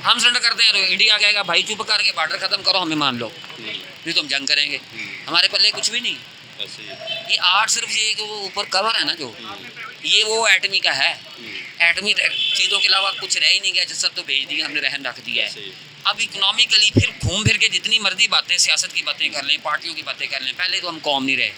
हम सरेंडर करते हैं तो इंडिया कहेगा भाई चुप करके बॉर्डर खत्म करो, हमें मान लो, नहीं तो हम जंग करेंगे। हमारे पल्ले कुछ भी नहीं। ऐसे ही है। ये आर्ट सिर्फ ये जो ऊपर कवर है ना, जो ये वो एटमी का है। एटमी चीज़ों के अलावा कुछ रह ही नहीं गया, जिस सब तो भेज दिया हमने, रहन रख दिया ऐसे है। ही है। अब इकोनॉमिकली फिर घूम फिर के जितनी मर्जी बातें, सियासत की बातें कर लें, पार्टियों की बातें कर लें, पहले तो हम कौम नहीं रहे,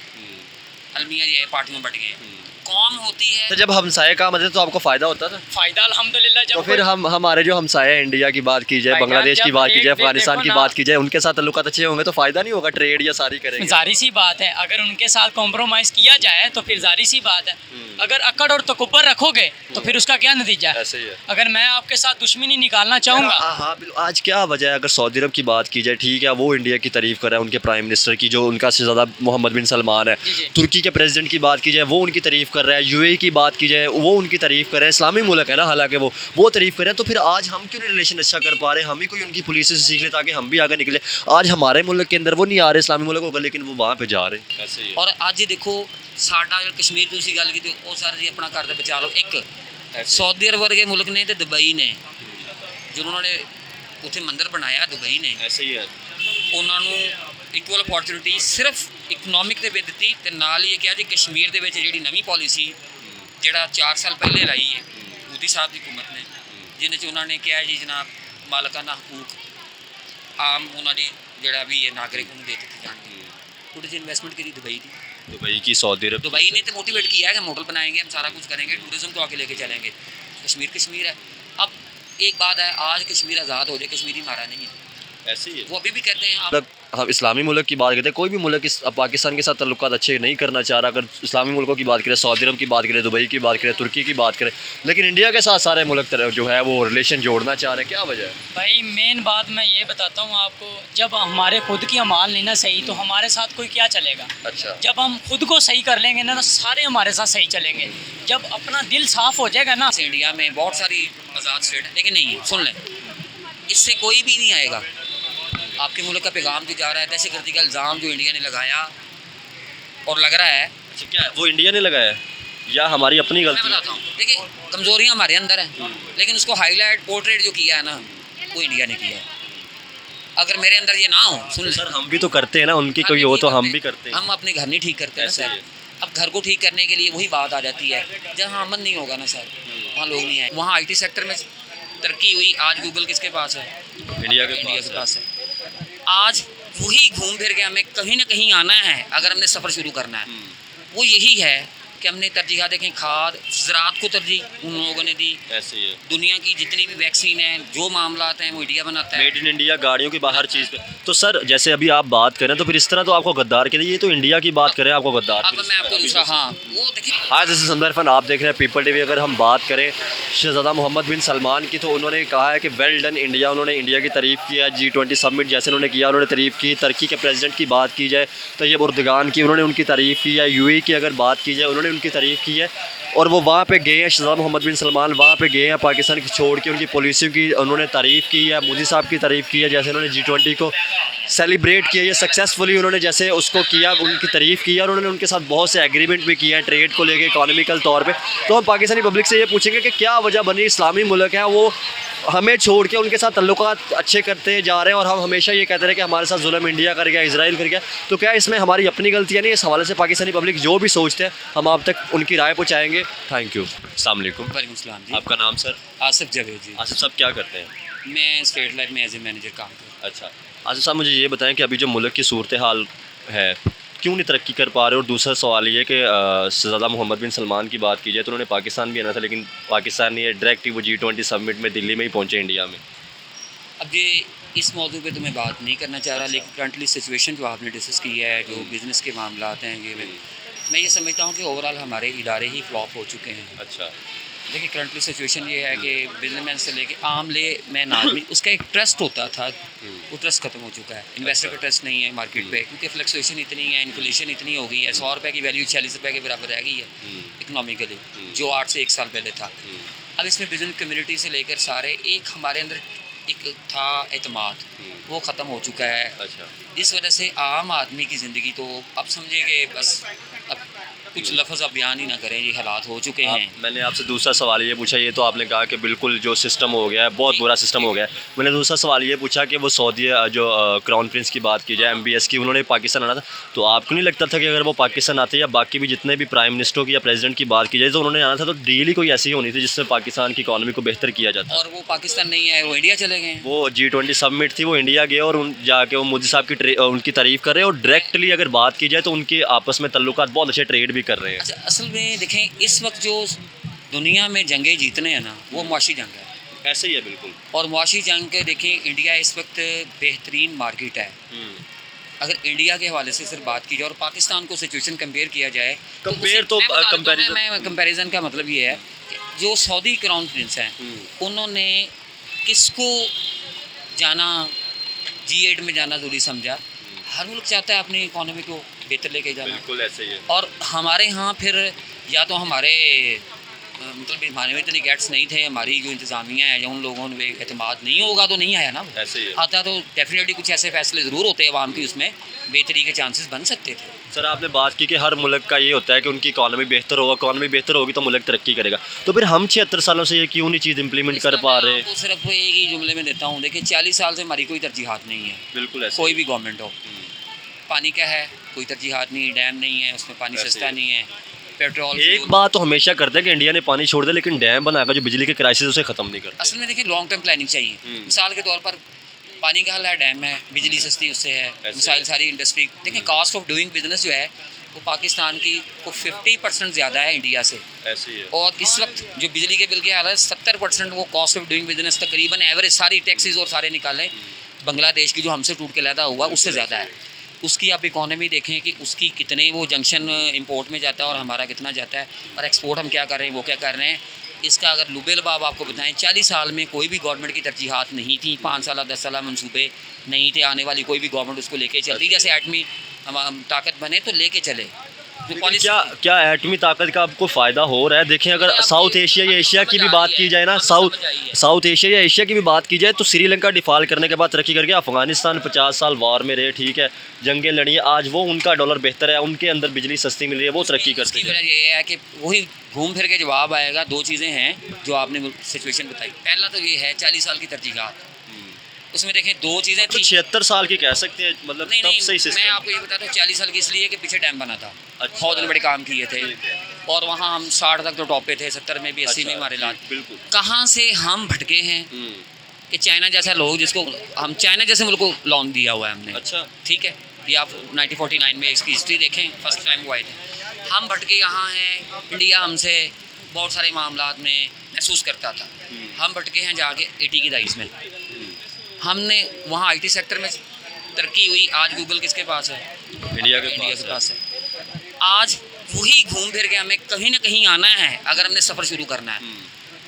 अलमिया ये पार्टियों में बट गए। कौम होती तो है। जब हमसाये काम आते तो आपको फ़ायदा होता था? फ़ायदा अल्हम्दुलिल्लाह। जब तो फिर हम हमारे जो हमसाये हैं, इंडिया की बात की जाए, भाईजान, बांग्लादेश की जब बात की एक जाए, देखो अफगानिस्तान की ना, बात की जाए, उनके साथ ताल्लुकात अच्छे होंगे तो फ़ायदा नहीं होगा, ट्रेड या सारी करेंगे। ज़ाहिर सी बात है, अगर उनके साथ कॉम्प्रोमाइज़ किया जाए तो फिर ज़ाहिर सी बात है। अगर अकड़ और तकब्बर रखोगे तो फिर उसका क्या नतीजा है? ऐसे ही है। अगर मैं आपके साथ दुश्मनी निकालना चाहूँगा, हाँ बिल्कुल। आज क्या वजह है, अगर सऊदी अरब की बात की जाए, ठीक है वो इंडिया की तारीफ कर रहा है, उनके प्राइम मिनिस्टर की, जो उनका शहज़ादा मोहम्मद बिन सलमान है। जी, जी। तुर्की के प्रेसिडेंट की बात की जाए, वो उनकी तारीफ कर रहा है। यूएई की बात की जाए, वो उनकी तारीफ कर रहे हैं। इस्लामिक मुल्क है ना, हालांकि वो तारीफ कर रहे हैं। तो फिर आज हम क्यों नहीं रिलेशन अच्छा कर पा रहे? हम ही कोई उनकी पुलिस से सीख ले ताकि हम भी आगे निकले। आज हमारे मुल्क के अंदर वो नहीं आ रहे इस्लामिक मुल्क होकर, लेकिन वो वहाँ पे जा रहे हैं। ऐसे ही है। और आज देखो साडा कश्मीर तुसी गल की, वो सर जी अपना घर बचा लो। एक सऊदी अरब वर्गे मुल्क ने तो दुबई ने, जिन्होंने ਉੱਥੇ ਮੰਦਰ ਬਣਾਇਆ ਦੁਬਈ ਨੇ, ऐसे ही है। ਉਹਨਾਂ ਨੂੰ ਇਕੁਅਲ ਅਪੋਰਚੁਨਿਟੀ ਸਿਰਫ ਇਕਨੋਮਿਕ ਦੇ ਵਿੱਚ ਦਿੱਤੀ, ਤੇ ਨਾਲ ਹੀ ਇਹ ਕਿਹਾ ਜੀ ਕਸ਼ਮੀਰ ਦੇ ਵਿੱਚ ਜਿਹੜੀ ਨਵੀਂ ਪਾਲਿਸੀ ਜਿਹੜਾ 4 ਸਾਲ ਪਹਿਲੇ ਲਾਈ ਹੈ ਮੋਦੀ ਸਾਹਿਬ ਦੀ ਹਕੂਮਤ ਨੇ, ਜਿਹਦੇ 'ਚ ਉਹਨਾਂ ਨੇ ਕਿਹਾ ਜੀ ਜਨਾਬ ਮਾਲਕਾਨਾ ਹਕੂਕ ਆਮ ਉਹਨਾਂ ਦੀ ਜਿਹੜਾ ਵੀ ਇਹ ਨਾਗਰਿਕ ਨੂੰ ਦੇ ਦਿੱਤੇ ਜਾਣਗੇ। थोड़ी सी इन्वेस्टमेंट करी दुबई की, दुबई की, सऊदी अरब। दुबई ने तो मोटिवेट किया है कि मॉडल बनाएंगे, हम सारा कुछ करेंगे, टूरिज्म को आगे लेके चलेंगे। कश्मीर कश्मीर है। अब एक बात है, आज कश्मीर आज़ाद हो जाए, कश्मीरी हमारा नहीं है, ऐसे ही है। वो अभी भी कहते हैं आप। मतलब हम इस्लामी मुल्क की बात करते हैं, कोई भी मुल्क पाकिस्तान के साथ ताल्लुकात अच्छे नहीं करना चाह रहा। अगर इस्लामी मुल्कों की बात करें, सऊदी अरब की बात करें, दुबई की बात करें, तुर्की की बात करें, लेकिन इंडिया के साथ सारे मुल्क तरफ जो है वो रिलेशन जोड़ना चाह रहे हैं। क्या वजह है? भाई मेन बात मैं ये बताता हूँ आपको, जब हमारे खुद की अमाल नहीं ना सही तो हमारे साथ कोई क्या चलेगा। अच्छा। जब हम खुद को सही कर लेंगे ना, सारे हमारे साथ सही चलेंगे। जब अपना दिल साफ हो जाएगा ना। इंडिया में बहुत सारी आज़ाद स्टेट है, लेकिन नहीं है, सुन लें, इससे कोई भी नहीं आएगा। आपके मुल्क का पैगाम जो जा रहा है, दहशतगर्दी का इल्ज़ाम जो इंडिया ने लगाया और लग रहा है, अच्छा, क्या वो इंडिया ने लगाया है या हमारी अपनी मैं गलती है? बताता हूँ। देखिए कमज़ोरियाँ हमारे अंदर हैं, लेकिन उसको हाईलाइट पोर्ट्रेट जो किया है ना, वो इंडिया ने किया है। अगर मेरे अंदर ये ना हो, सुन लें, सर हम भी तो करते हैं ना, उनकी कोई हो तो हम भी करते हैं। हम अपने घर नहीं ठीक करते हैं ना ऐसे सर। ही है। अब घर को ठीक करने के लिए वही बात आ जाती है, जहाँ अमन नहीं होगा ना सर, वहाँ लोग नहीं आए। वहाँ IT सेक्टर में तरक्की हुई, आज गूगल किसके पास है? इंडिया के इंडिया पास के है। पास है। आज वही घूम फिर के हमें कहीं ना कहीं आना है, अगर हमने सफ़र शुरू करना है। वो यही है कि हमने तरजीह देखें, खाद ज़राअत को तरजीह उन लोगों ने दी। ऐसे ही है। दुनिया की जितनी भी वैक्सीन है, जो मामलात हैं, वो इंडिया बनाता है। मेड इन इंडिया, गाड़ियों की बाहर चीज़ पे। तो सर जैसे अभी आप बात करें तो फिर इस तरह तो आपको गद्दार के लिए, ये तो इंडिया की बात करें आपको गद्दार अब मैं आपको दूसरा, हाँ वो देखिए, हाँ जैसे संदर फन आप देख रहे हैं पीपल टीवी। अगर हम बात करें शहज़ादा मोहम्मद बिन सलमान की, तो उन्होंने कहा है कि वेल डन इंडिया। उन्होंने इंडिया की तारीफ़ किया, G20 समिट जैसे उन्होंने किया, उन्होंने तारीफ़ की। तुर्की के प्रेसिडेंट की बात की जाए, तैयब उर्दगान की, उन्होंने उनकी तारीफ़ की है। यूएई की अगर बात की जाए, उन्होंने उनकी तारीफ़ की है। और वो वहाँ पे गए हैं, शहज़ादा मोहम्मद बिन सलमान वहाँ पे गए हैं, पाकिस्तान की छोड़ के उनकी पॉलिसियों की उन्होंने तारीफ़ की है। मोदी साहब की तारीफ़ की है, जैसे उन्होंने G20 को सेलिब्रेट किया, ये सक्सेसफुली उन्होंने जैसे उसको किया, उनकी तारीफ़ की है। और उन्होंने उनके साथ बहुत से एग्रीमेंट भी किए हैं ट्रेड को लेके, इकोनॉमिकल तौर पे। तो हम पाकिस्तानी पब्लिक से ये पूछेंगे कि क्या वजह बनी, इस्लामी मुल्क है वो हमें छोड़ के उनके साथ ताल्लुकात अच्छे करते जा रहे हैं, और हम हमेशा ये कहते रहे कि हमारे साथ जुल्म इंडिया कर गया, इजराइल कर गया। तो क्या इसमें हमारी अपनी गलतियाँ नहीं? इस हवाले से पाकिस्तानी पब्लिक जो भी सोचते हैं, हम आप तक उनकी राय पहुँचाएँगे। Thank you. अस्सलाम वालेकुम। वालेकुम सलाम जी। आपका नाम सर? आसिफ जावेद जी। आसिफ साहब क्या करते हैं? मैं स्टेट लाइफ में एज ए मैनेजर काम करता अच्छा आसिफ साहब, मुझे ये बताएं कि अभी जो मुल्क की सूरत हाल है, क्यों नहीं तरक्की कर पा रहे? और दूसरा सवाल ये कि शहज़ादा मोहम्मद बिन सलमान की बात की जाए तो उन्होंने पाकिस्तान भी आना था, लेकिन पाकिस्तान ने डायरेक्ट ही वो G20 समिट में दिल्ली में ही पहुँचे, इंडिया में। हूँ। अब ये इस मौजू पे तो मैं बात नहीं करना चाह रहा, लेकिन करंटली सिचुएशन जो आपने डिस्कस की है, जो बिज़नेस के मामलात हैं, ये मैं ये समझता हूँ कि ओवरऑल हमारे इदारे ही फ्लॉप हो चुके हैं। अच्छा। देखिए करंटली सिचुएशन ये है कि बिजनेसमैन से लेके आम ले मैन आदमी, उसका एक ट्रस्ट होता था, वो ट्रस्ट खत्म हो चुका है। इन्वेस्टर का ट्रस्ट नहीं है मार्केट पे, क्योंकि फ्लक्चुएशन इतनी है, इन्फ्लेशन इतनी हो गई है। 100 रुपये की वैल्यू 46 रुपये के बराबर रह गई है इकनॉमिकली, जो 8 से 1 साल पहले था। अब इसमें बिजनेस कम्युनिटी से लेकर सारे, एक हमारे अंदर एक था एतमाद, वो ख़त्म हो चुका है। अच्छा। जिस वजह से आम आदमी की ज़िंदगी तो अब समझिए कि बस अब कुछ लफ्ज़ आप बयान ही ना करें, ये हालात हो चुके हैं। मैंने आपसे दूसरा सवाल ये पूछा, ये तो आपने कहा कि बिल्कुल जो सिस्टम हो गया है बहुत बुरा सिस्टम हो गया है। मैंने दूसरा सवाल ये पूछा कि वो सऊदी जो क्राउन प्रिंस की बात की जाए, MBS की, उन्होंने पाकिस्तान आना था, तो आपको नहीं लगता था कि अगर वो पाकिस्तान आते या बाकी भी जितने भी प्राइम मिनिस्टरों की या प्रेसिडेंट की बात की जाए तो उन्होंने आना था, तो डील ही कोई ऐसी होनी थी जिससे पाकिस्तान की इकॉनमी को बेहतर किया जाता। और वो पाकिस्तान नहीं आए, वो इंडिया चले गए। वो G20 समिट थी, वो इंडिया गए और जाके वो मोदी साहब की उनकी तारीफ़ कर रहे हैं, और डायरेक्टली अगर बात की जाए तो उनके आपस में तल्लुकात बहुत अच्छे ट्रेड भी कर रहे हैं। अच्छा, असल में देखें इस वक्त जो दुनिया में जंगें जीतने हैं ना, वो मुआशी जंग है। ऐसे ही है बिल्कुल। और मुआशी जंग के देखें, इंडिया इस वक्त बेहतरीन मार्केट है। अगर इंडिया के हवाले से सिर्फ बात की जाए और पाकिस्तान को सिचुएशन कंपेयर किया जाए, कंपेयर तो कंपेरिजन का मतलब ये है कि जो सऊदी क्राउन प्रिंस हैं उन्होंने किसको जाना, G8 में जाना ज़रूरी समझा। हर मुल्क चाहता है अपनी इकोनॉमी को बेहतर लेके जाना। बिल्कुल ऐसे ही है। और हमारे यहाँ फिर या तो हमारे मतलब हमारे में इतने गैट्स नहीं थे, हमारी जो इंतज़ामिया है या उन लोगों में एतमाद नहीं होगा तो नहीं आया ना। ऐसे ही है। आता तो डेफिनेटली कुछ ऐसे फैसले ज़रूर होते हैं अवाम की, उसमें बेहतरी के चांसेस बन सकते थे। सर आपने बात की कि हर मुल्क का ये होता है कि उनकी इकॉनमी बेहतर होगा, इकॉनमी बेहतर होगी तो मुल्क तरक्की करेगा, तो फिर हम 76 सालों से ये क्यों नहीं चीज़ इंप्लीमेंट कर पा रहे? तो सिर्फ एक ही जुमले में देता हूँ, देखिए 40 साल से हमारी कोई तरजीहात नहीं है। बिल्कुल ऐसे कोई भी गवर्नमेंट हो, पानी का है कोई तरजीहात नहीं, डैम नहीं है, उसमें पानी ऐसे सस्ता ही। नहीं है, पेट्रोल एक बात तो हमेशा करते हैं कि इंडिया ने पानी छोड़ दिया, लेकिन डैम बनाकर जो बिजली के क्राइसिस उसे ख़त्म नहीं करते। असल में देखिए लॉन्ग टर्म प्लानिंग चाहिए। मिसाल के तौर पर पानी का हल है, डैम है, बिजली सस्ती उससे है, मिसाइल सारी इंडस्ट्री। देखिए कॉस्ट ऑफ डूइंग बिजनेस जो है वो पाकिस्तान की को 50% ज़्यादा है इंडिया से। ऐसे ही है। और इस वक्त जो बिजली के बिल के हाल है 70% वो कॉस्ट ऑफ डूइंग बिजनेस तकरीबन एवरेज सारी टैक्सेस और सारे निकालें बांग्लादेश की जो हमसे टूट के लैदा हुआ उससे ज़्यादा है। उसकी आप इकोनॉमी देखें कि उसकी कितने वो जंक्शन इंपोर्ट में जाता है और हमारा कितना जाता है, और एक्सपोर्ट हम क्या कर रहे हैं, वो क्या कर रहे हैं। इसका अगर लुबे लबाब आपको बताएं, 40 साल में कोई भी गवर्नमेंट की तरजीहात नहीं थी, 5 साल 10 साल मंसूबे नहीं थे, आने वाली कोई भी गवर्नमेंट उसको लेके चलती। जैसे एटमी हम ताकत बने तो लेके चले। जो पॉलिसी क्या एटमी ताकत का आपको फ़ायदा हो रहा है? देखें अगर साउथ एशिया या एशिया की भी बात की जाए ना, साउथ एशिया या एशिया की भी बात की जाए तो श्रीलंका डिफ़ॉल्ट करने के बाद तरक्की करके, अफगानिस्तान 50 साल वॉर में रहे, ठीक है, जंगें लड़ी, आज वो उनका डॉलर बेहतर है, उनके अंदर बिजली सस्ती मिल रही है, वो तरक्की करती इसकी है। वजह ये है कि वही घूम फिर के जवाब आएगा। 2 चीज़ें हैं जो आपने सिचुएशन बताई। पहला तो ये है 40 साल की तरजीहात, उसमें देखें 2 चीज़ें तो थी। 76 साल की कह सकते हैं, मतलब नहीं तब नहीं, से ही मैं सिस्टम। आपको ये बताता हूँ 40 साल की इसलिए कि पीछे डैम बना था। अच्छा। बहुत बड़े काम किए थे और वहाँ हम 60 तक तो टॉप पे थे, 70 में भी 80 में अच्छा, हमारे लाल। बिल्कुल। कहाँ से हम भटके हैं कि चाइना जैसा लोग जिसको हम चाइना जैसे मुल्क को लोन दिया हुआ है हमने। अच्छा। ठीक है, ये आप 1949 में इसकी हिस्ट्री देखें, फर्स्ट टाइम वो आए थे। हम भटके यहाँ हैं, इंडिया हमसे बहुत सारे मामलात में महसूस करता था। हम भटके हैं जाके 80 की दहाई में। हमने वहाँ IT सेक्टर में तरक्की हुई। आज गूगल किसके पास है? इंडिया के पास है। आज वही घूम फिर के हमें कहीं ना कहीं आना है अगर हमने सफ़र शुरू करना है।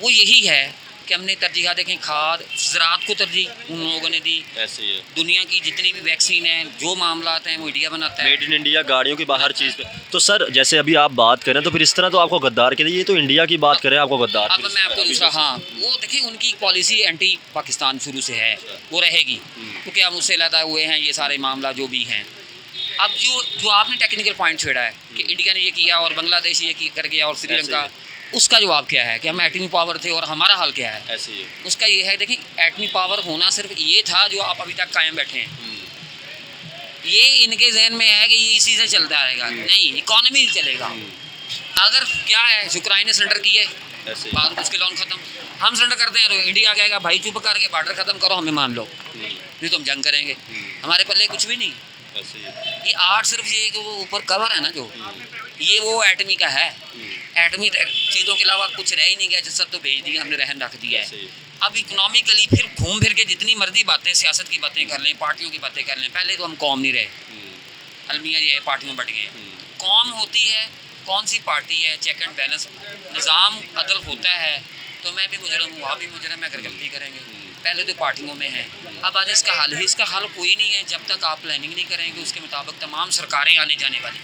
वो यही है कि हमने तरजीह देखें, खाद ज़राअत को तरजीह उन लोगों ने दी। ऐसे ही है। दुनिया की जितनी भी वैक्सीन है, जो मामलात हैं, वो इंडिया बनाता है। मेड इन इंडिया, गाड़ियों की बाहर चीज़ पे। तो सर जैसे अभी आप बात करें तो फिर इस तरह तो आपको गद्दार कहते हैं, ये तो इंडिया की बात करें आपको गद्दार। अब मैं आपको दूसरा, हाँ वो देखें उनकी पॉलिसी एंटी पाकिस्तान शुरू से है, वो रहेगी क्योंकि हम उससे लदा हुए हैं, ये सारे मामला जो भी हैं। अब जो आपने टेक्निकल पॉइंट छेड़ा है कि इंडिया ने ये किया और बांग्लादेश ये कर गया और श्रीलंका, उसका जवाब क्या है कि हम एटमी पावर थे और हमारा हाल क्या है? ऐसे ही है। उसका ये है, देखिए एटमी पावर होना सिर्फ ये था जो आप अभी तक कायम बैठे हैं। ये इनके जहन में है कि ये इसी से चलता रहेगा, नहीं इकोनॉमी चलेगा। अगर क्या है, यूक्रेन ने सरेंडर किए, बाद उसके लोन खत्म, हम सरेंडर करते हैं तो इंडिया कहेगा भाई चुप करके बॉर्डर खत्म करो, हमें मान लो, नहीं तो हम जंग करेंगे। हमारे पल्ले कुछ भी नहीं। ये आर्ट सिर्फ ये कि वो ऊपर कवर है ना, जो ये वो एटमी का है। एटमी चीज़ों के अलावा कुछ रह ही नहीं गया, जिस सब तो भेज दिया हमने, रहन रख दिया है। अब इकोनॉमिकली फिर घूम फिर के जितनी मर्जी बातें, सियासत की बातें कर लें, पार्टियों की बातें कर लें। पहले तो हम कौम नहीं रहे, अलमिया ये पार्टियों में बट गए। कौम होती है, कौन सी पार्टी है, चेक एंड बैलेंस, निज़ाम अदल होता है। तो मैं भी मुजरम हूँ, वहाँ भी मुजरम है, अगर गलती करेंगे। पहले तो पार्टियों में है, अब आज इसका हल ही, इसका हल कोई नहीं है जब तक आप प्लानिंग नहीं करेंगे उसके मुताबिक तमाम सरकारें आने जाने वाली।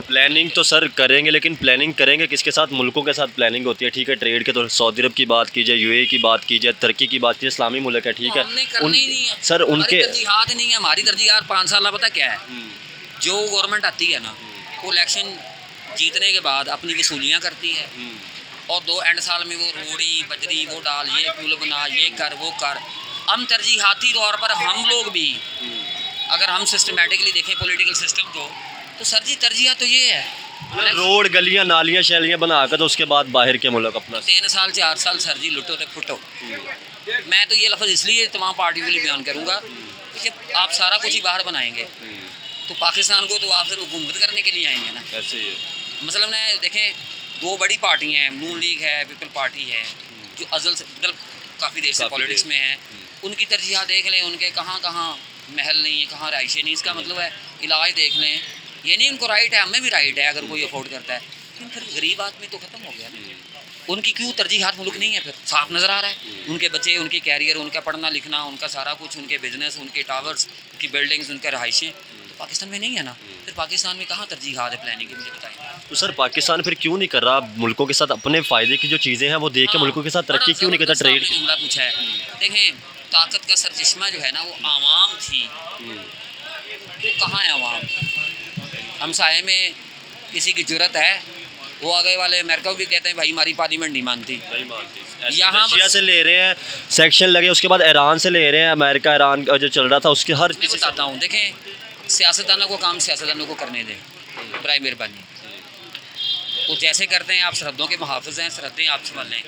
प्लानिंग तो सर करेंगे, लेकिन प्लानिंग करेंगे किसके साथ? मुल्कों के साथ प्लानिंग होती है, ठीक है। ट्रेड के तो सऊदी अरब की बात कीजिए, UAE की बात कीजिए, तुर्की की बात कीजिए, इस्लामी मुल्क है, ठीक है। हमने करना ही नहीं है सर उनके तरजीहात नहीं है। हमारी तरजीहात 5 साल पता क्या है, जो गवर्नमेंट आती है ना, वो इलेक्शन जीतने के बाद अपनी वसूलियाँ करती है और 2 एंड साल में वो रोड़ी बजरी वो डाल, ये पुल बना, ये कर वो कर। हम तरजीहाती तौर पर हम लोग भी अगर हम सिस्टमेटिकली देखें पॉलिटिकल सिस्टम को, तो सर जी तरजीह तो ये है रोड गलियां नालियां शैलियां बनाकर तो उसके बाद बाहर के मुल्क अपना 3 साल 4 साल सर जी लुटो तो फुटो। मैं तो ये लफ्ज़ इसलिए तमाम पार्टियों के लिए बयान करूँगा कि आप सारा कुछ ही बाहर बनाएंगे तो पाकिस्तान को तो आप सिर्फ हुकूमत करने के लिए आएंगे ना। ऐसे ही है। मतलब ना देखें 2 बड़ी पार्टियाँ हैं, नून लीग है, पीपल पार्टी है, जो अज़ल से मतलब काफ़ी देर से पॉलिटिक्स में है। उनकी तरजीह देख लें, उनके कहाँ कहाँ महल नहीं है, कहाँ रहाइशें नहीं। इसका मतलब है इलाज देख लें। ये नहीं उनको राइट है, हमें भी राइट है अगर कोई अफोर्ड करता है, लेकिन फिर गरीब आदमी तो ख़त्म हो गया ना। उनकी क्यों तरजीहात मुल्क नहीं है, फिर साफ नज़र आ रहा है। उनके बच्चे, उनके कैरियर, उनका पढ़ना लिखना, उनका सारा कुछ, उनके बिजनेस, उनके टावर्स, उनकी बिल्डिंग्स, उनके रहाइशें तो पाकिस्तान में नहीं है ना। फिर पाकिस्तान में कहाँ तरजीहात है प्लानिंग की, मुझे बताएं। तो सर पाकिस्तान फिर क्यों नहीं कर रहा मुल्कों के साथ अपने फ़ायदे की जो चीज़ें हैं वो देख के मुल्कों के साथ तरक्की क्यों नहीं करता? ट्रेड जुमला पूछा है, देखें ताकत का सरचश्मा जो है ना वो आवाम थी, वो कहाँ है आवाम? हमसाये में किसी की जुर्रत है, वो आगे वाले अमेरिका भी कहते हैं भाई हमारी पार्लियामेंट नहीं मानती। यहाँ रशिया से ले रहे हैं, सेक्शन लगे, उसके बाद ईरान से ले रहे हैं, अमेरिका ईरान जो चल रहा था उसके हर मैं बताता हूँ, देखें सियासतदानों को काम सियासतदानों को करने दें, बराए मेहरबानी। वो जैसे करते हैं, आप सरहदों के मुहाफ़िज़ हैं, सरहदें आप संभालें,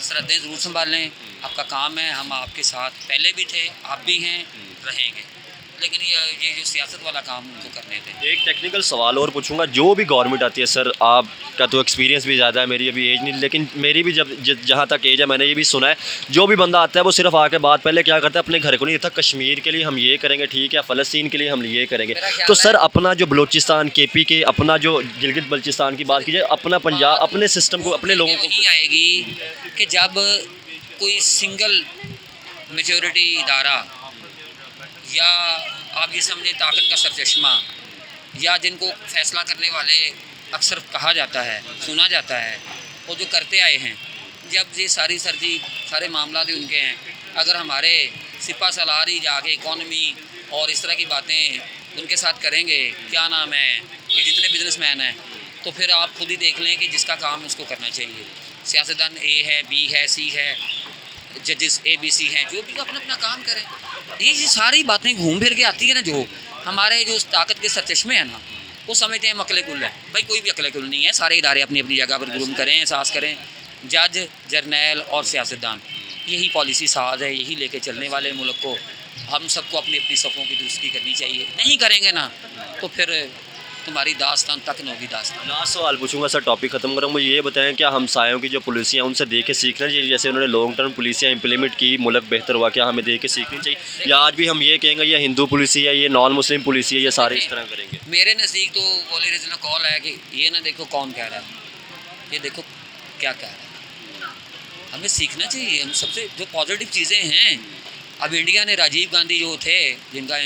सरहदें ज़रूर संभालें, आपका काम है। हम आपके साथ पहले भी थे, आप भी हैं, रहेंगे, लेकिन ये जो सियासत वाला काम उनको करने दें। एक टेक्निकल सवाल और पूछूंगा, जो भी गवर्नमेंट आती है सर, आपका तो एक्सपीरियंस भी ज़्यादा है, मेरी अभी एज नहीं, लेकिन मेरी भी जहाँ तक एज है मैंने ये भी सुना है, जो भी बंदा आता है वो सिर्फ आके बात पहले क्या करता है, अपने घर को नहीं देता, कश्मीर के लिए हम ये करेंगे, ठीक है, फ़लस्तीन के लिए हम ये करेंगे। तो सर अपना जो बलूचिस्तान KP के, अपना जो गिलगित बल्चिस्तान की बात कीजिए, अपना पंजाब, अपने सिस्टम को, अपने लोगों को यही आएगी कि जब कोई सिंगल मेजॉरिटी इदारा या आप ये समझे ताकत का सरचश्मा या जिनको फैसला करने वाले अक्सर कहा जाता है, सुना जाता है, वो जो करते आए हैं, जब ये सारी सरजी सारे मामला ही उनके हैं, अगर हमारे सिपा सलार ही जाके इकॉनमी और इस तरह की बातें उनके साथ करेंगे, क्या नाम है, ये जितने बिजनेसमैन हैं, तो फिर आप खुद ही देख लें कि जिसका काम उसको करना चाहिए। सियासतदान A है, B है, C है, जजेस ABC हैं, जो भी अपना अपना काम करें। ये सारी बातें घूम फिर के आती है ना, जो हमारे जो ताकत के सरचश्मे हैं ना, वो समझते हैं अकल कुल है। भाई कोई भी अकल कुल नहीं है, सारे इदारे अपनी अपनी जगह पर गुरुम करें, एहसास करें। जज, जर्नैल और सियासतदान, यही पॉलिसी साज है, यही लेके चलने वाले मुल्क को। हम सबको अपनी अपनी सफ़ों की दुरुस्ती करनी चाहिए। नहीं करेंगे ना तो फिर तुम्हारी दास्तान तक न होगी दास्तान। लास्ट सवाल पूछूंगा सर, टॉपिक खत्म करूँ, मुझे ये बताएं क्या हमसायों की जो पॉलिसियाँ उनसे देख के सीखना चाहिए? जैसे उन्होंने लॉन्ग टर्म पॉलिसियाँ इंप्लीमेंट की, मुल्क बेहतर हुआ, क्या हमें देख के सीखनी चाहिए? या आज भी हम ये कहेंगे ये हिंदू पॉलिसी है, ये नॉन मुस्लिम पॉलिसी है, ये सारे इस तरह करेंगे? मेरे नज़दीक तो वली रिजनल कॉल है कि ये ना देखो कौन कह रहा है, ये देखो क्या कह रहा है। हमें सीखना चाहिए। हम सबसे जो पॉजिटिव चीज़ें हैं, अब इंडिया ने राजीव गांधी जो थे जिनका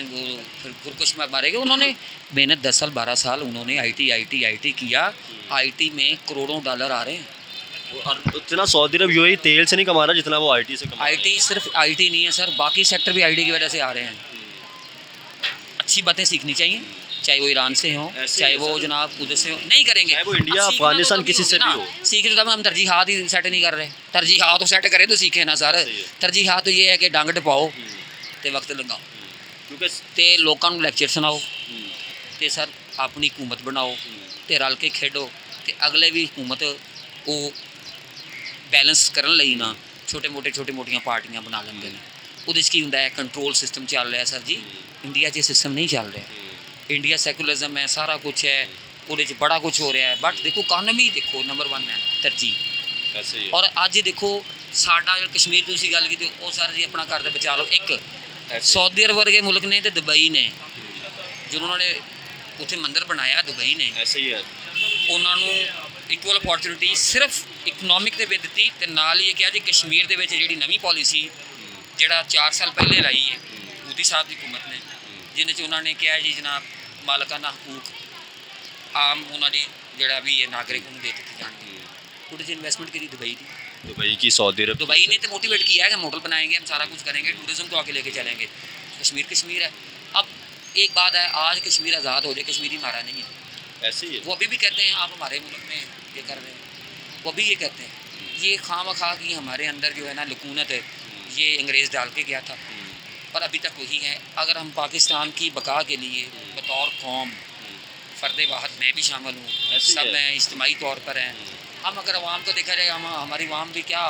फिर कुछ मारे गए, उन्होंने मेहनत 10 साल 12 साल उन्होंने IT किया। IT में करोड़ों डॉलर आ रहे हैं। और उतना सऊदी अरब UAE तेल से नहीं कमा रहा जितना वो IT से कमा रहा है। IT सिर्फ IT नहीं है सर, बाकी सेक्टर भी IT की वजह से आ रहे हैं। अच्छी बातें सीखनी चाहिए, चाहे वो ईरान से हो, चाहे वो जनाब उधर से हो। नहीं करेंगे, चाहे वो इंडिया, अब सीखना अफगानिस्तान तो किसी से भी हो। सीखे तो हम तरजीहात ही सेट नहीं कर रहे। तरजीहात तो सेट करें तो सीखे ना सर। तरजीहात तो ये है कि डंग टपाओ तो वक्त लगाओ, क्योंकि तो लोगों को लैक्चर सुनाओ, तो सर अपनी हुकूमत बनाओ, तो रल के खेडो, तो अगले भी हुकूमत वो बैलेंस करने लई ना छोटे मोटियां पार्टियां बना लेंगे ने। ਉਹਦੇ 'ਚ ਕੀ ਹੁੰਦਾ है कंट्रोल सिस्टम चल रहा है सर जी। इंडिया 'ਚ सिस्टम नहीं चल रहा। इंडिया सैकुलरिज्म है, सारा कुछ है, ਉਹਦੇ 'ਚ बड़ा कुछ हो रहा है। बट देखो इकानमी देखो नंबर 1 है तरजीह। और ਅੱਜ देखो ਸਾਡਾ ਜਿਹੜਾ ਕਸ਼ਮੀਰ ਤੁਸੀਂ ਗੱਲ ਕੀਤੀ ਉਹ ਸਰ ਜੀ ਆਪਣਾ ਘਰ ਦੇ ਬਚਾ ਲਓ। ਇੱਕ सऊदी अरब वर्गे मुल्क ने तो दुबई ने जिन्होंने ਉੱਥੇ ਮੰਦਰ ਬਣਾਇਆ ਦੁਬਈ ਨੇ, ऐसे ही है। ਉਹਨਾਂ ਨੂੰ ਇਕੁਅਲ ਅਪੋਰਚੁਨਿਟੀ ਸਿਰਫ ਇਕਨੋਮਿਕ ਦੇ ਵਿੱਚ ਦਿੱਤੀ ਤੇ ਨਾਲ ਹੀ ਇਹ ਕਿਹਾ ਜੀ ਕਸ਼ਮੀਰ ਦੇ ਵਿੱਚ ਜਿਹੜੀ ਨਵੀਂ ਪਾਲਿਸੀ ਜਿਹੜਾ 4 ਸਾਲ ਪਹਿਲੇ ਲਾਈ ਹੈ ਮੋਦੀ ਸਾਹਿਬ ਦੀ ਹਕੂਮਤ ਨੇ, ਜਿਹਦੇ 'ਚ ਉਹਨਾਂ ਨੇ ਕਿਹਾ ਜੀ ਜਨਾਬ ਮਾਲਕਾਨਾ ਹਕੂਕ ਆਮ ਉਹਨਾਂ ਦੀ ਜਿਹੜਾ ਵੀ ਇਹ ਨਾਗਰਿਕ ਨੂੰ ਦੇ ਦਿੱਤੇ ਜਾਣਗੇ। ਉਹਦੇ 'ਚ इन्वेस्टमेंट करी दुबई की, दुबई की, सऊदी अरब, दुबई ने तो मोटिवेट किया है कि मॉडल बनाएंगे, हम सारा कुछ करेंगे, टूरिज्म को आगे लेके चलेंगे। कश्मीर कश्मीर है। अब एक बात है, आज कश्मीर आज़ाद हो जाए, कश्मीरी हमारा नहीं है। ऐसे ही है। वो अभी भी कहते हैं आप हमारे मुल्क में ये कर रहे हैं, वो भी ये कहते हैं। ये खामखा की हमारे अंदर जो है ना लकूनत है, ये अंग्रेज़ डाल के गया था और अभी तक वही है। अगर हम पाकिस्तान की बका के लिए बतौर कौम फ़र्द वाहद मैं भी शामिल हूँ, ऐसे ही सब है। हैं, इज्तिमाई तौर पर हैं। हम अगर अवाम को देखा जाए, हम हमारी अवाम भी क्या,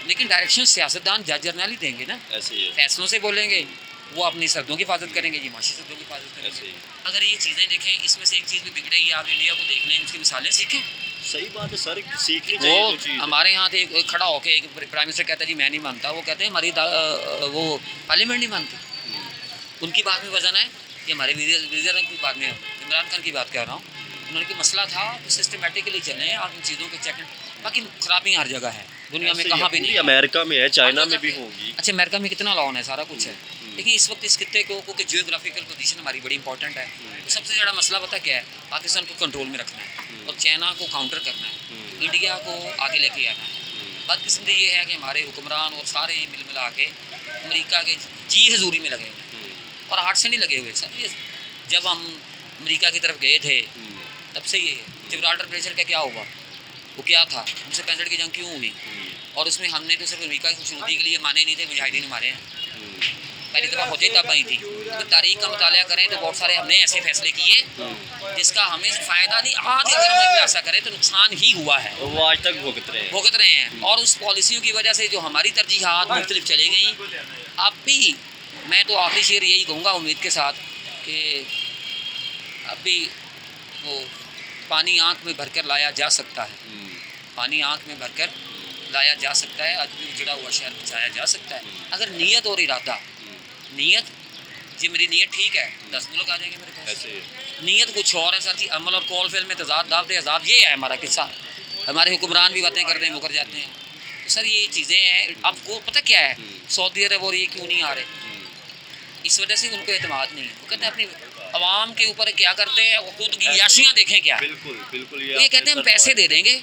लेकिन डायरेक्शन सियासतदान जज जर्नल ही देंगे ना, ऐसे ही है। फैसलों से बोलेंगे। वो अपनी सर्दों की हिफाजत करेंगे, जी माशी सर्दों की हिफाजत ऐसे करेंगे। ही। अगर ये चीज़ें देखें, इसमें से एक चीज़ भी बिगड़ेगी, आप इंडिया को देख लें, उसकी मिसालें सीखें। सही बात है सर, सीखनी चाहिए वो जो चीज़। हमारे यहाँ थे, एक खड़ा होके एक प्राइम मिनिस्टर कहता है जी मैं नहीं मानता, वो कहते हैं हमारी वो पार्लियामेंट नहीं मानती। उनकी बात में वजन है कि हमारे वीज़र की बात में, इमरान खान की बात कह रहा हूँ, उन्होंने की मसला था सिस्टमेटिकली चलें आप इन चीज़ों के चेक। बाकी खराबी हर जगह है दुनिया में, ऐसे ही कहाँ भी है। नहीं। अमेरिका में है, चाइना हर में जगह भी पे। होगी। अच्छा, अमेरिका में कितना लॉन है, सारा कुछ है, लेकिन इस वक्त इस खत्ते को क्योंकि जियोग्राफिकल पोजीशन हमारी बड़ी इंपॉर्टेंट है, तो सबसे बड़ा मसला पता क्या है, पाकिस्तान को कंट्रोल में रखना है और चाइना को काउंटर करना है, इंडिया को आगे लेके आना है। बदकिस्मती ये है कि हमारे हुक्मरान और सारे मिल मिला के अमेरिका के जी हजूरी में लगे हुए हैं और हाथ से नहीं लगे हुए सर। ये जब हम अमेरिका की तरफ गए थे तब से ये जिब्राल्टर प्रेशर का क्या हुआ, वो क्या था, हमसे 65 की जंग क्यों हुई, और उसमें हमने तो सिर्फ अमेरिका की खुशनुदी के लिए माने नहीं थे, मुजाहिदीन हमारे हैं। पहली दफ़ा फौजें तब आई थी, तो तारीख का मुताला करें तो बहुत सारे हमने ऐसे फैसले किए जिसका हमें फ़ायदा नहीं, आज अगर हम खुलासा करें तो नुकसान ही हुआ है, और वो आज तक भुगत रहे हैं। और उस पॉलिसियों की वजह से जो हमारी तरजीहात मुख्तलिफ चली गई। अब भी मैं तो आखिरी शेर यही कहूँगा उम्मीद के साथ कि अब भी वो पानी आँख में भरकर लाया जा सकता है, पानी आँख में भरकर लाया जा सकता है, आज भी उजड़ा हुआ शहर बचाया जा सकता है अगर नीयत और इरादा। नीयत जी मेरी नीयत ठीक है, 10 मुल्क आ जाएंगे मेरे पास। ऐसे ही है। नीयत कुछ और है सर जी, अमल और कौल फिल में तजाद दावत अजाब, ये है हमारा किस्सा। हमारे हुक्मरान भी बातें करते हैं, मुकर जाते हैं। तो सर ये चीज़ें हैं, आपको पता क्या है, सऊदी अरब और ये क्यों नहीं आ रहे, इस वजह से उनको एतमाद नहीं है। वो कहते हैं अपनी आवाम के ऊपर क्या करते हैं, वो खुद की याशियाँ देखें क्या। बिल्कुल बिल्कुल। ये कहते हैं हम पैसे दे देंगे,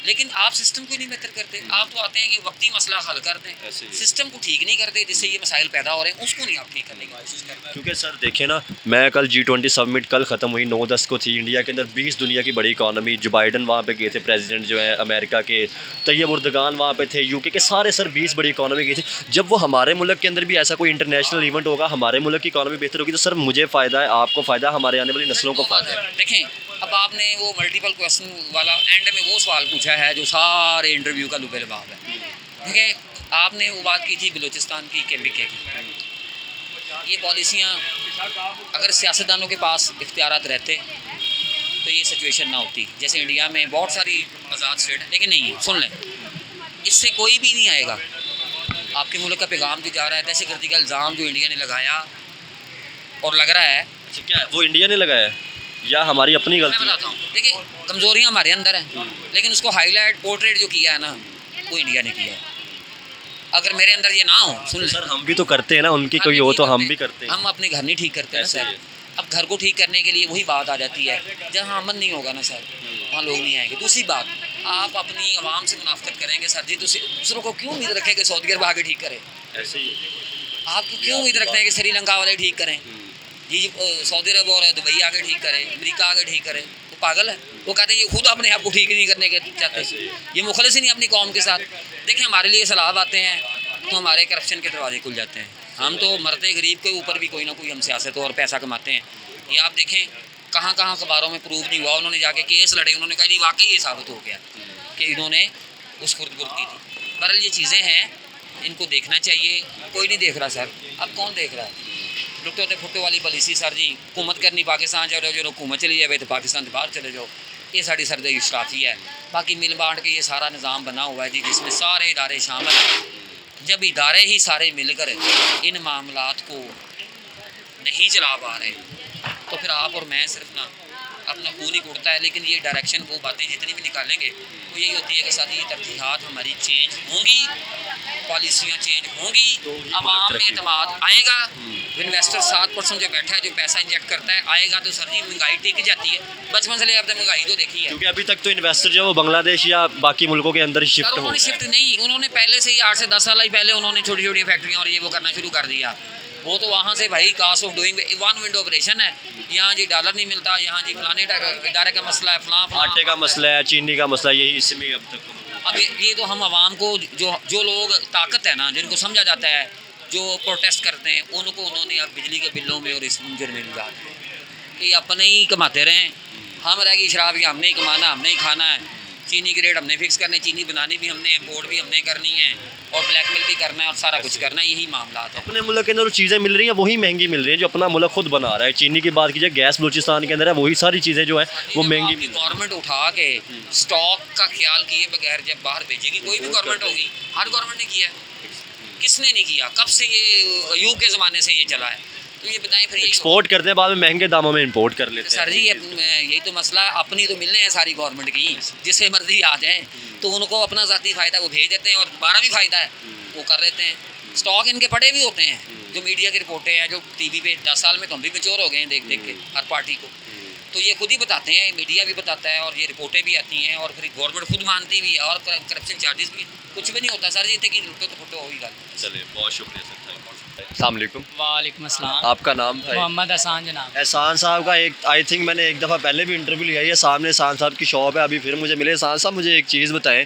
लेकिन आप सिस्टम को नहीं बेहतर करते। आप तो आते हैं कि वक्ती मसला हल कर दें, ऐसे ही। सिस्टम को ठीक नहीं करते जिससे ये मसाइल पैदा हो रहे हैं, उसको नहीं आप ठीक करने की कोशिश करते। क्योंकि सर देखिए ना, मैं कल G20 समिट कल ख़त्म हुई 9-10 को थी, इंडिया के अंदर 20 दुनिया की बड़ी इकॉनमी, जो बाइडन वहाँ पे गए थे, प्रेसिडेंट जो है अमेरिका के, तैयब उर्दगान वहाँ पे थे, यूके के सारे सर 20 बड़ी इकॉनमी गई थी। जब वो हमारे मुल्क के अंदर भी ऐसा कोई इंटरनेशनल इवेंट होगा, हमारे मुल्क की इकॉनमी बेहतर होगी, तो सर मुझे फ़ायदा है, आपको फ़ायदा, हमारे आने वाली नस्लों को फ़ायदा है। देखें, अब आपने वो मल्टीपल क्वेश्चन वाला एंड में वो सवाल पूछा है जो सारे इंटरव्यू का लुबेलबाब है। देखें, आपने वो बात की थी बलूचिस्तान की केम्बिके की, ये पॉलिसियाँ अगर सियासतदानों के पास इख्तियारात रहते तो ये सिचुएशन ना होती। जैसे इंडिया में बहुत सारी आज़ाद स्टेट है, लेकिन नहीं है, सुन लें, इससे कोई भी नहीं आएगा। आपके मुल्क का पैगाम जो जा रहा है, दहशतगर्दी का इल्ज़ाम जो इंडिया ने लगाया और लग रहा है, अच्छा, क्या वो इंडिया ने लगाया है या हमारी अपनी मैं गलती है? बताता हूँ। देखिए, कमज़ोरियाँ हमारे अंदर हैं, लेकिन उसको हाईलाइट पोर्ट्रेट जो किया है ना, वो इंडिया ने किया है। अगर मेरे अंदर ये ना हो, सुन तो लें, सर हम भी तो करते हैं ना, उनकी कोई हो तो हम भी करते हैं। हम अपने घर नहीं ठीक करते ना ऐसे सर। ही अब घर को ठीक करने के लिए वही बात आ जाती है, जहाँ अमन नहीं होगा ना सर, वहाँ लोग नहीं आएंगे। दूसरी बात, आप अपनी आवाम से मुनाफकत करेंगे सर जी, तो दूसरों को क्यों उम्मीद रखें कि सऊदी अरब आगे ठीक करे? ऐसे ही। आप क्यों उम्मीद रखते हैं कि श्रीलंका वाले ठीक करें, जी सऊदी अरब और दुबई आगे ठीक करे, अमेरिका आगे ठीक करे? वो पागल है। वो कहते हैं ये खुद अपने आप को ठीक नहीं करने के चाहते, ये मुखलिस ही नहीं अपनी कौम के साथ। देखिए, हमारे लिए सलाह आते हैं तो हमारे करप्शन के दरवाजे खुल जाते हैं। हम तो मरते गरीब के ऊपर भी कोई ना कोई हम सियासत और पैसा कमाते हैं। ये आप देखें, कहाँ कहाँ अखबारों में प्रूव नहीं हुआ, उन्होंने जाके केस लड़े, उन्होंने कहा जी वाकई ये साबित हो गया कि इन्होंने उस खुर्द की थी। बहरहाल ये चीज़ें हैं, इनको देखना चाहिए। कोई नहीं देख रहा सर, अब कौन देख रहा है? लुटो तो फुटो वाली पॉलिसी सर जी, हुकूमत करनी पाकिस्तान जाओ, जो हुकूमत चली जाए तो पाकिस्तान से बाहर चले जाओ, ये साड़ी सरद इशराफी है। बाकी मिल बांट के ये सारा निज़ाम बना हुआ है जी, जिसमें सारे इदारे शामिल हैं। जब इदारे ही सारे मिलकर इन मामलात को नहीं चला पा रहे, तो फिर आप और मैं सिर्फ ना अपना खून ही उड़ता है। लेकिन ये डायरेक्शन, वो बातें जितनी भी निकालेंगे वो यही होती है कि साथ ये तरजीहात हमारी चेंज होंगी, पॉलिसियाँ चेंज होंगी, आवाम में एतमाद आएगा। इन्वेस्टर 7% जो बैठा है, जो पैसा इंजेक्ट करता है, आएगा तो सर जी महंगाई टिक जाती है। बचपन से ले अब तक महंगाई तो देखी है, क्योंकि अभी तक तो इन्वेस्टर जो है वो बांग्लादेश या बाकी मुल्कों के अंदर शिफ्ट हो उन्होंने शिफ्ट नहीं, उन्होंने पहले से ही 8 से 10 साल ही पहले उन्होंने छोटी छोटी फैक्ट्रियाँ और ये वो करना शुरू कर दिया। वो तो वहाँ से भाई cost of doing one window operation है। यहाँ जी डॉलर नहीं मिलता, यहाँ जी फलाने इदारे का मसला है, फलां आटे का मसला है, चीनी का मसला है, यही इसमें अब तक। अब ये तो हम आवाम को जो लोग ताकत है ना, जिनको समझा जाता है, जो प्रोटेस्ट करते हैं, उनको उन्होंने अब बिजली के बिलों में और इस मुंजर में डाल दिया कि अपने ही कमाते रहें, हम रहेगी शराब की हमने ही कमाना, हमने ही खाना है, चीनी के रेट हमने फिक्स करने, चीनी बनानी भी हमने, इम्पोर्ट भी हमने करनी है और ब्लैकमेल भी करना है और सारा कुछ करना है, यही मामला है। अपने मुल्क के अंदर जो चीज़ें मिल रही हैं वही महंगी मिल रही हैं जो अपना मुल्क खुद बना रहा है। चीनी की बात कीजिए, गैस बलूचिस्तान के अंदर है, वही सारी चीज़ें जो है वो महंगी मिल रही हैं। गवर्नमेंट उठा के स्टॉक का ख्याल किए बगैर जब बाहर भेजेगी, कोई भी गवर्नमेंट होगी, हर गवर्नमेंट ने किया है, किसने नहीं किया? कब से ये यूग के ज़माने से ये चला है, तो ये बताएं फिर। एक्सपोर्ट करते हैं, बाद में महंगे दामों में इंपोर्ट कर लेते हैं। सर जी यही तो मसला, अपनी तो मिलने हैं सारी गवर्नमेंट की, जिससे मर्जी आ जाए तो उनको अपना ज़ाती फ़ायदा वो भेज देते हैं और हमारा भी फ़ायदा है वो कर देते हैं। स्टॉक इनके पड़े भी होते हैं, जो मीडिया की रिपोर्टें हैं, जो टीवी पे 10 साल में तो हम भी मैच्योर हो गए हैं देख देख के हर पार्टी को, तो ये खुद ही बताते हैं, मीडिया भी बताता है और ये रिपोर्टें भी आती हैं और फिर गवर्नमेंट खुद मानती भी है और करप्शन चार्जेस भी, कुछ भी नहीं होता सर जी, इतने की लुटो तो फुटो हो ही गल। चलिए, बहुत शुक्रिया सर। अस्सलाम वालेकुम। वालेकुम अस्सलाम। आपका नाम भाई? मोहम्मद एहसान जनाब। एहसान साहब का एक आई थिंक मैंने एक दफ़ा पहले भी इंटरव्यू लिया है, सामने एहसान साहब की शॉप है, अभी फिर मुझे मिले। एहसान साहब मुझे एक चीज़ बताएं,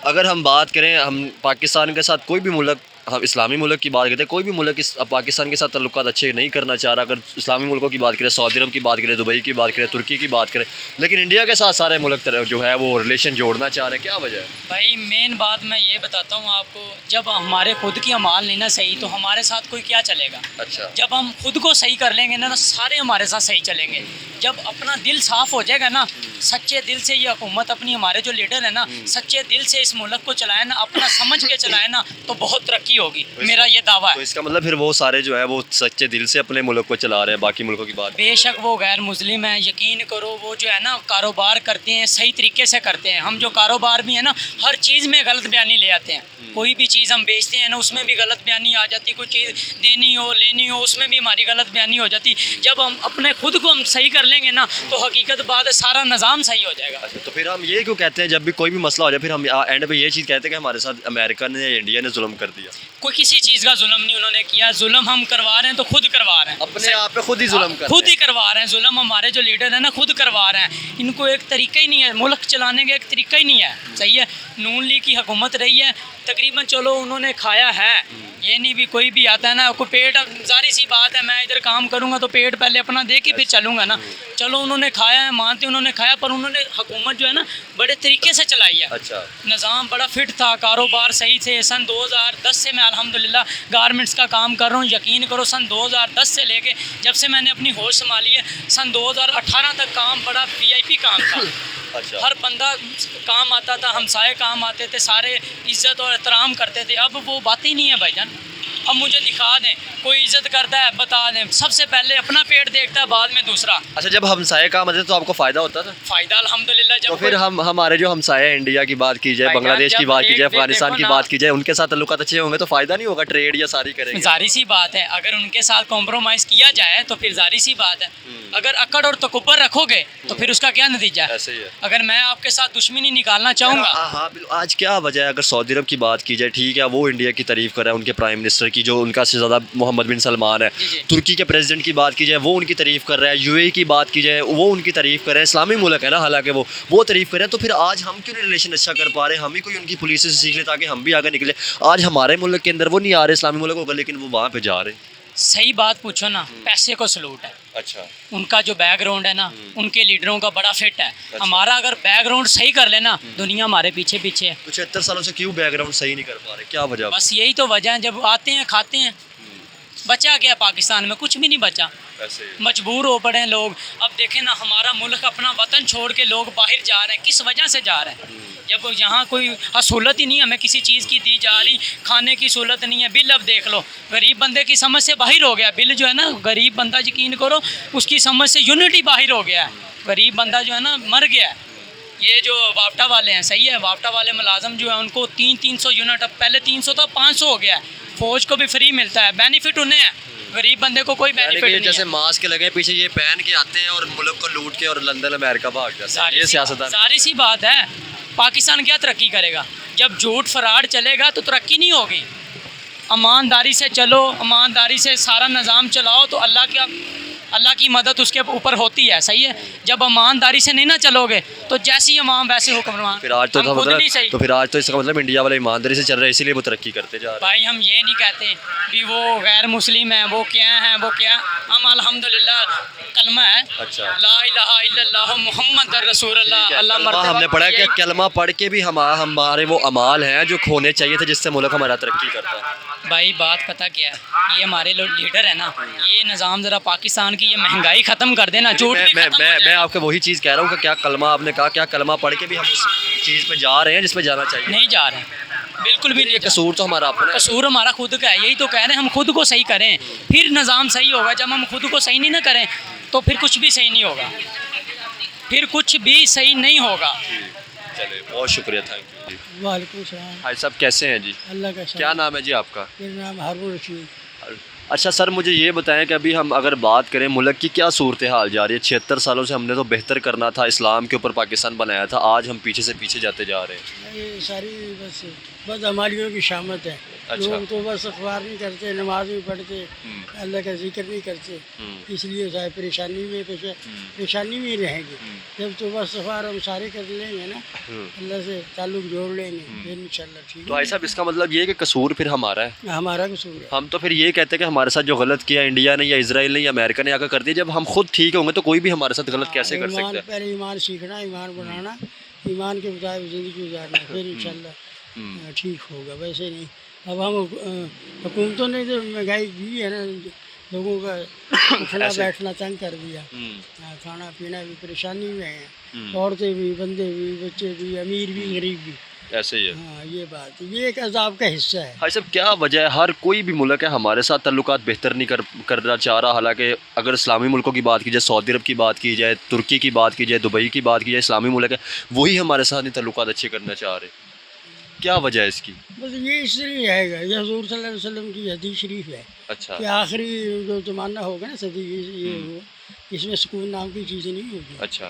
अगर हम बात करें, हम पाकिस्तान के साथ कोई भी मुल्क, हम इस्लामी मुल्क की बात करते हैं, कोई भी मुल्क इस पाकिस्तान के साथ ताल्लुकात अच्छे नहीं करना चाह रहा। अगर इस्लामी मुल्कों की बात करें, सऊदी अरब की बात करें, दुबई की बात करें, तुर्की की बात करें, लेकिन इंडिया के साथ सारे मुल्क जो है वो रिलेशन जोड़ना चाह रहे हैं, क्या वजह है? भाई मेन बात मैं ये बताता हूँ आपको, जब हमारे खुद की अमाल नहीं ना सही तो हमारे साथ कोई क्या चलेगा। अच्छा। जब हम खुद को सही कर लेंगे ना तो सारे हमारे साथ सही चलेंगे। जब अपना दिल साफ हो जाएगा ना, सच्चे दिल से ये हुकूमत अपनी, हमारे जो लीडर है ना, सच्चे दिल से इस मुल्क को चलाए ना, अपना समझ के चलाए ना, तो बहुत तरक्की होगी, मेरा ये दावा है। तो इसका मतलब फिर वो सारे जो है वो सच्चे दिल से अपने मुल्क को चला रहे हैं, बाकी मुल्कों की बात। बेशक वो गैर मुस्लिम है, यकीन करो वो जो है ना कारोबार करते हैं सही तरीके से करते हैं। हम जो कारोबार भी है ना, हर चीज़ में गलत बयानी ले आते हैं। कोई भी चीज़ हम बेचते हैं ना, उसमें भी गलत बयानी आ जाती है। कोई चीज़ देनी हो लेनी हो, उसमें भी हमारी गलत बयानी हो जाती। जब हम अपने खुद को हम सही कर लेंगे ना, तो हकीकत बात है सारा निज़ाम सही हो जाएगा। अच्छा, तो फिर हम ये क्यों कहते हैं जब भी कोई भी मसला हो जाए, फिर हम एंड पे ये चीज़ कहते हैं कि हमारे साथ अमेरिका ने या इंडिया ने जुल्म कर दिया? कोई किसी चीज़ का जुल्म नहीं उन्होंने किया। जुल्म हम करवा रहे हैं तो खुद करवा रहे हैं, अपने आप पे खुद ही जुल्म कर खुद ही करवा रहे हैं। जुल्म हमारे जो लीडर है ना खुद करवा रहे हैं। इनको एक तरीका ही नहीं है, मुल्क चलाने का एक तरीका ही नहीं है। सही है, नून लीग की हुकूमत रही है तकरीबन, चलो उन्होंने खाया है, ये नहीं भी कोई भी आता है ना, कोई पेट, जारी सी बात है, मैं इधर काम करूँगा तो पेट पहले अपना दे के फिर चलूँगा ना। चलो उन्होंने खाया है, मानते उन्होंने खाया, पर उन्होंने हुकूमत जो है ना बड़े तरीके से चलाई है। अच्छा। निज़ाम बड़ा फिट था, कारोबार सही थे। सन 2010 से मैं अल्हम्दुलिल्लाह गारमेंट्स का काम कर रहा हूँ। यकीन करो सन 2010 से लेके जब से मैंने अपनी होश संभाली है, सन 2018 तक काम बड़ा VIP काम था। अच्छा। हर बंदा काम आता था, हमसाए काम आते थे, सारे इज़्ज़त और एहतराम करते थे। अब वो बात ही नहीं है भाईजान। अब मुझे दिखा दें, कोई इज़्ज़त करता है बता दें, सबसे पहले अपना पेट देखता है, बाद में दूसरा। अच्छा, जब हमसाये काम आते तो आपको फ़ायदा होता था? फ़ायदा अल्हम्दुलिल्लाह। जब तो फिर हम हमारे जो हमसाये हैं, इंडिया की बात की जाए, भाईजान, बांग्लादेश की जब बात की जाए, एक- अफगानिस्तान देखो की ना, बात की जाए, उनके साथ ताल्लुकात अच्छे होंगे तो फ़ायदा नहीं होगा, ट्रेड या सारी करेंगे। जारी सी बात है, अगर उनके साथ कॉम्प्रोमाइज़ किया जाए तो फिर जारी सी बात है। अगर अकड़ और तकब्बर रखोगे तो फिर उसका क्या नतीजा है? ऐसे ही है। अगर मैं आपके साथ दुश्मनी निकालना चाहूँगा, हाँ, आज क्या वजह है? अगर सऊदी अरब की बात की जाए, ठीक है, वो इंडिया की तारीफ़ कर रहा है, उनके प्राइम मिनिस्टर की, जो उनका से ज़्यादा मोहम्मद बिन सलमान है। जी, जी। तुर्की के प्रेसिडेंट की बात की जाए, वो उनकी तारीफ़ कर रहा है। UAE की बात की जाए, वो उनकी तारीफ़ कर रहे हैं। इस्लामी मुल्क है ना, हालांकि वो तारीफ़ कर रहे हैं। तो फिर आज हम क्यों नहीं रिलेशन अच्छा कर पा रहे? हम ही कोई उनकी पुलिस से सीख ले ताकि हम भी आगे निकले। आज हमारे मुल्क के अंदर वो नहीं आ रहे इस्लामी मुल्क होकर, लेकिन वो वहाँ पर जा रहे। सही बात पूछो ना, पैसे को सलूट है। अच्छा। उनका जो बैकग्राउंड है ना, उनके लीडरों का बड़ा फिट है। हमारा अगर बैकग्राउंड सही कर लेना, दुनिया हमारे पीछे पीछे है। तो 76 सालों से क्यों बैकग्राउंड सही नहीं कर पा रहे? क्या वजह? बस यही तो वजह है, जब आते हैं खाते हैं। बचा क्या पाकिस्तान में? कुछ भी नहीं बचा। ऐसे ही। मजबूर हो पड़े हैं लोग। अब देखें ना, हमारा मुल्क अपना वतन छोड़ के लोग बाहर जा रहे हैं, किस वजह से जा रहे हैं? जब यहाँ कोई सहूलत ही नहीं, हमें किसी चीज़ की दी जा रही, खाने की सहूलत नहीं है। बिल अब देख लो, गरीब बंदे की समझ से बाहर हो गया बिल जो है ना। गरीब बंदा, यकीन करो, उसकी समझ से यूनिटी बाहर हो गया है। गरीब बंदा जो है ना मर गया है। ये जो वापटा वाले हैं, सही है, वापटा वाले मुलाजम जो है उनको 300 यूनिट, अब पहले 300 था, 500 हो गया है। फौज को भी फ्री मिलता है, बेनिफिट उन्हें है, गरीब बंदे को कोई बेनिफिट नहीं जैसे है। मास्क लगे पीछे, ये पहन के आते हैं और मुल्क को लूट के और लंदन अमेरिका भाग जाते हैं। ये सियासतदान। सारी सी बात है। पाकिस्तान क्या तरक्की करेगा? जब झूठ फराड चलेगा तो तरक्की नहीं होगी। ईमानदारी से चलो, ईमानदारी से सारा निज़ाम चलाओ तो अल्लाह की मदद उसके ऊपर होती है। सही है, जब ईमानदारी से नहीं ना चलोगे तो जैसी इमाम वैसे हुक्मरान। फिर आज तो हम खुद नहीं सही। तो फिर आज तो इसका मतलब इंडिया वाले ईमानदारी से चल रहे हैं, इसीलिए वो तरक्की करते जा रहे भाई हम ये नहीं कहते कि वो गैर मुस्लिम है, वो क्या है, वो क्या। हम अल्हम्दुलिल्लाह कलमा है, अच्छा। ला इलाहा इल्लल्लाह मुहम्मद रसूलुल्लाह। हैं। अल्लाह कलमा मरतबा हमने पढ़ा है कि यही- कलमा पढ़ के भी हमारे वो अमाल हैं जो खोने चाहिए थे, जिससे मुल्क हमारा तरक्की करता है। भाई बात पता क्या है, ये हमारे लोग लीडर है ना, ये निज़ाम ज़रा पाकिस्तान की ये महंगाई ख़त्म कर देना, झूठ भी मैं खत्म हो मैं जाए। मैं आपको वही चीज़ कह रहा हूँ कि क्या कलमा आपने कहा, क्या कलमा पढ़ के भी हम उस चीज़ पे जा रहे हैं जिस पे जाना चाहिए? नहीं जा रहे, बिल्कुल भी नहीं ये जा रहे। कसूर तो हमारा अपना है। कसूर हमारा खुद का है, यही तो कह रहे हैं, हम खुद को सही करें फिर निज़ाम सही होगा। जब हम खुद को सही नहीं ना करें तो फिर कुछ भी सही नहीं होगा, फिर कुछ भी सही नहीं होगा। चलिए, बहुत शुक्रिया, थैंक यू जी। वालेकुम सलाम। भाई साहब कैसे हैं जी? अल्लाह का क्या नाम है जी आपका? मेरा नाम हारून रशीद। अच्छा सर, मुझे ये बताएं कि अभी हम अगर बात करें मुल्क की क्या सूरत हाल जा रही है? 76 सालों से हमने तो बेहतर करना था, इस्लाम के ऊपर पाकिस्तान बनाया था, आज हम पीछे से पीछे जाते जा रहे हैं। ये सारी बस हमारियों की शामत है। अच्छा। लोग तो बस अखबार नहीं करते, नमाज नहीं पढ़ते, अल्लाह का जिक्र नहीं करते, इसलिए सारे परेशानी में परेशानी में रहेंगे। जब तो बस अखबार हम सारे कर लेंगे ना, अल्लाह से ताल्लुक जोड़ लेंगे, फिर इंशाल्लाह ठीक तो भाई साहब इसका मतलब ये है कि कसूर फिर हमारा है। है। हमारा कसूर है। हम तो फिर ये कहते हैं कि हमारे साथ जो गलत किया इंडिया ने या इजराइल ने या अमेरिका ने आकर कर दिया। जब हम खुद ठीक होंगे तो कोई भी हमारे साथ गलत कैसे कर ईमान, सकता है? पहले ईमान सीखना, ईमान बनाना, ईमान के मुताबिक ज़िंदगी गुजारना, फिर इंशाल्लाह ठीक होगा। वैसे नहीं, अब हम हुकूमतों ने जो महंगाई की है ना, लोगों का उठना बैठना तंग कर दिया। खाना पीना भी परेशानी में है, औरतें भी, बंदे भी, बच्चे भी, अमीर भी, गरीब भी। ऐसे ही है। हाँ, ये बात, ये एक अजाब का हिस्सा है। भाई साहब क्या वजह है, हर कोई भी मुल्क है हमारे साथ तल्लुकात बेहतर नहीं करना चाह रहा। हालांकि अगर इस्लामी मुल्कों की बात की जाए, सऊदी अरब की बात की जाए, तुर्की की बात की जाए, दुबई की बात की जाए, इस्लामी मुल्क है वही हमारे साथ नहीं तल्लुकात अच्छे करना चाह रहे। क्या वजह है इसकी? बस ये इसलिए आएगा, ये हज़ूर सल्लल्लाहु अलैहि वसल्लम की हदीस शरीफ है अच्छा। कि आखिरी जो ज़माना होगा ना, सदी ये हो, इसमें सुकून नाम की चीज़ नहीं होगी। अच्छा।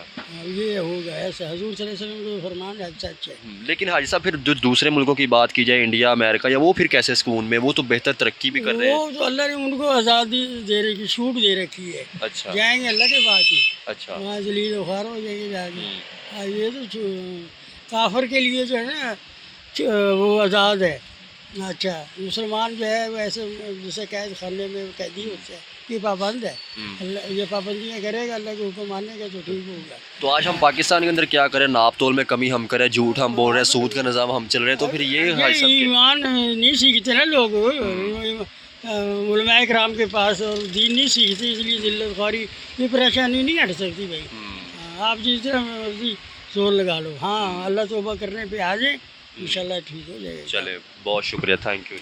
ये होगा ऐसा, हज़ूर सल्लल्लाहु अलैहि वसल्लम जो फरमान है सच है। लेकिन हाजी साहब फिर जो दूसरे मुल्कों की बात की जाए, इंडिया अमेरिका, या वो फिर कैसे सुकून में, वो तो बेहतर तरक्की भी कर रहे हैं। वो तो अल्लाह ने उनको आज़ादी दे रखी, छूट दे रखी है। अच्छा। जाएंगे अल्लाह के पास ही, अच्छा। वहाँ जलील बुखार हो जाएंगे जाके। ये तो काफर के लिए जो है ना वो आज़ाद है। अच्छा, मुसलमान जो है वैसे जैसे कैद खाने में कैदी होते हैं, ये पाबंद है। अल्लाह ये पाबंदियाँ करेगा, अल्लाह के हुक्म मानेगा तो ठीक होगा। तो आज हम पाकिस्तान के अंदर क्या करें? नाप तोल में कमी हम करें, झूठ हम बोल रहे हैं, सूद का निज़ाम हम चल रहे हैं, तो फिर ये हाजी साहब ईमान नहीं सीखते ना लोग, उलमाए कराम के पास, और दीन नहीं सीखते, इसलिए जिल्लत ख्वारी ये परेशानी नहीं हट सकती भाई। आप जिस तरह मर्जी जोर लगा लो, हाँ अल्लाह तौबा करने पे आ जाए, इंशाल्लाह ठीक हो जाएगा। चले, बहुत शुक्रिया, थैंक यू।